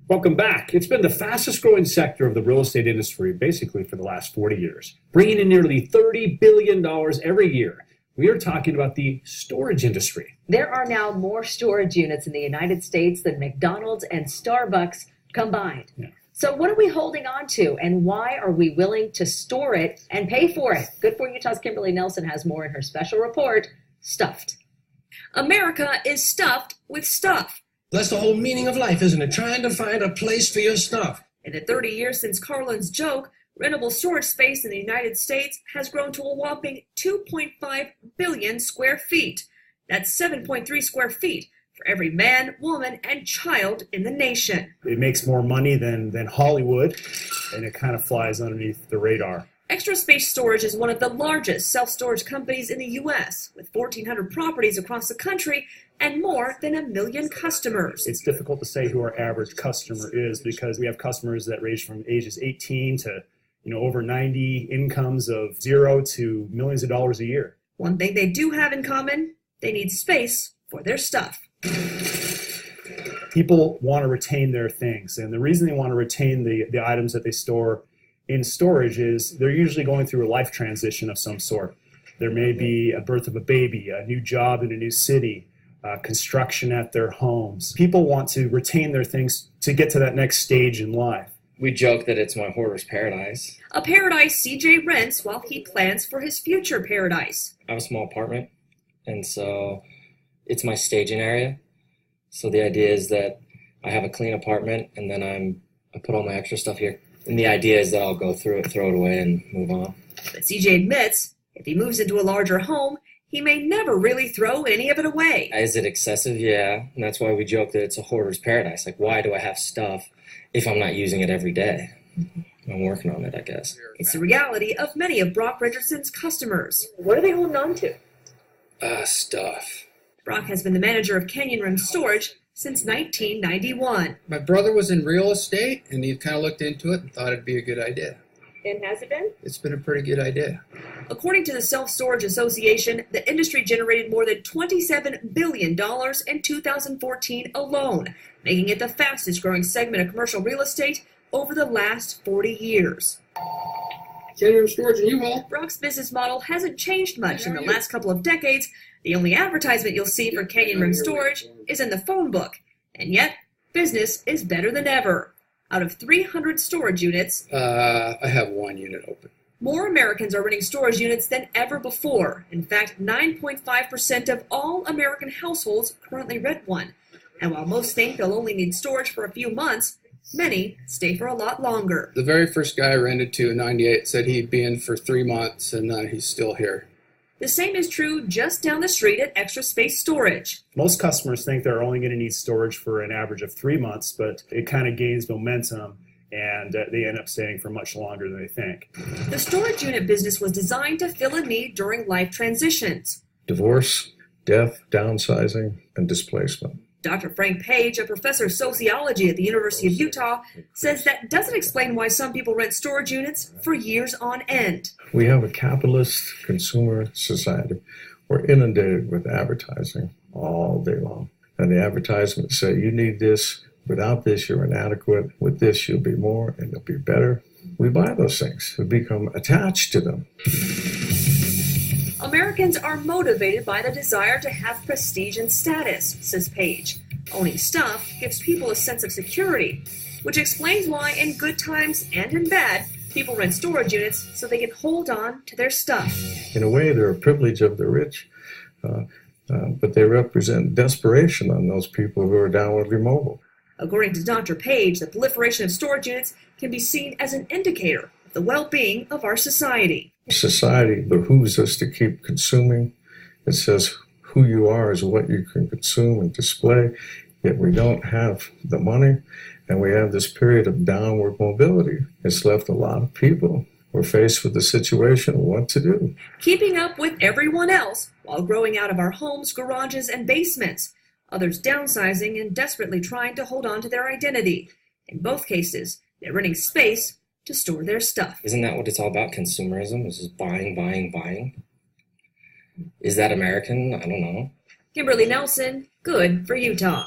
Welcome back. It's been the fastest growing sector of the real estate industry basically for the last 40 years, bringing in nearly $30 billion every year. We are talking about the storage industry. There are now more storage units in the United States than McDonald's and Starbucks combined. Yeah. So what are we holding on to, and why are we willing to store it and pay for it? Good for Utah's Kimberly Nelson has more in her special report, Stuffed. America is stuffed with stuff. That's the whole meaning of life, isn't it? Trying to find a place for your stuff. In the 30 years since Carlin's joke, rentable storage space in the United States has grown to a whopping 2.5 billion square feet. That's 7.3 square feet for every man, woman, and child in the nation. It makes more money than Hollywood, and it kind of flies underneath the radar. Extra Space Storage is one of the largest self-storage companies in the U.S., with 1,400 properties across the country and more than 1 million customers. It's difficult to say who our average customer is because we have customers that range from ages 18 to over 90, incomes of zero to millions of dollars a year. One thing they do have in common, they need space for their stuff. People want to retain their things, and the reason they want to retain the items that they store in storage is they're usually going through a life transition of some sort. There may be a birth of a baby, a new job in a new city, construction at their homes. People want to retain their things to get to that next stage in life. We joke that it's my hoarder's paradise. A paradise CJ rents while he plans for his future paradise. I have a small apartment, and so it's my staging area. So the idea is that I have a clean apartment, and then I put all my extra stuff here. And the idea is that I'll go through it, throw it away, and move on. But CJ admits, if he moves into a larger home, he may never really throw any of it away. Is it excessive? Yeah. And that's why we joke that it's a hoarder's paradise. Like, why do I have stuff if I'm not using it every day? I'm working on it, I guess. It's the reality of many of Brock Richardson's customers. What are they holding on to? Stuff. Brock has been the manager of Canyon Rim Storage since 1991. My brother was in real estate, and he kind of looked into it and thought it'd be a good idea. And has it been? It's been a pretty good idea. According to the Self-Storage Association, the industry generated more than $27 billion in 2014 alone, making it the fastest growing segment of commercial real estate over the last 40 years. Canyon Rim Storage and U-Haul. Brock's business model hasn't changed much in the last couple of decades. The only advertisement you'll see for Canyon Rim Storage is in the phone book. And yet, business is better than ever. Out of 300 storage units, I have one unit open. more Americans are renting storage units than ever before. In fact, 9.5% of all American households currently rent one. And while most think they'll only need storage for a few months, many stay for a lot longer. The very first guy I rented to in 98 said he'd be in for 3 months, and he's still here. The same is true just down the street at Extra Space Storage. Most customers think they're only going to need storage for an average of 3 months, but it kind of gains momentum, and they end up staying for much longer than they think. The storage unit business was designed to fill a need during life transitions. Divorce, death, downsizing, and displacement. Dr. Frank Page, a professor of sociology at the University of Utah, says that doesn't explain why some people rent storage units for years on end. We have a capitalist consumer society. We're inundated with advertising all day long. And the advertisements say, you need this. Without this, you're inadequate. With this, you'll be more and you'll be better. We buy those things. We become attached to them. Americans are motivated by the desire to have prestige and status, says Page. Owning stuff gives people a sense of security, which explains why in good times and in bad, people rent storage units so they can hold on to their stuff. In a way, they're a privilege of the rich, but they represent desperation on those people who are downwardly mobile. According to Dr. Page, the proliferation of storage units can be seen as an indicator of the well-being of our society. Society behooves us to keep consuming. It says who you are is what you can consume and display, yet we don't have the money, and we have this period of downward mobility. It's left a lot of people. We're faced with the situation of what to do. Keeping up with everyone else while growing out of our homes, garages, and basements. Others downsizing and desperately trying to hold on to their identity. In both cases, they're renting space to store their stuff. Isn't that what it's all about? Consumerism? It's just buying, buying, buying. Is that American? I don't know. Kimberly Nelson, good for Utah.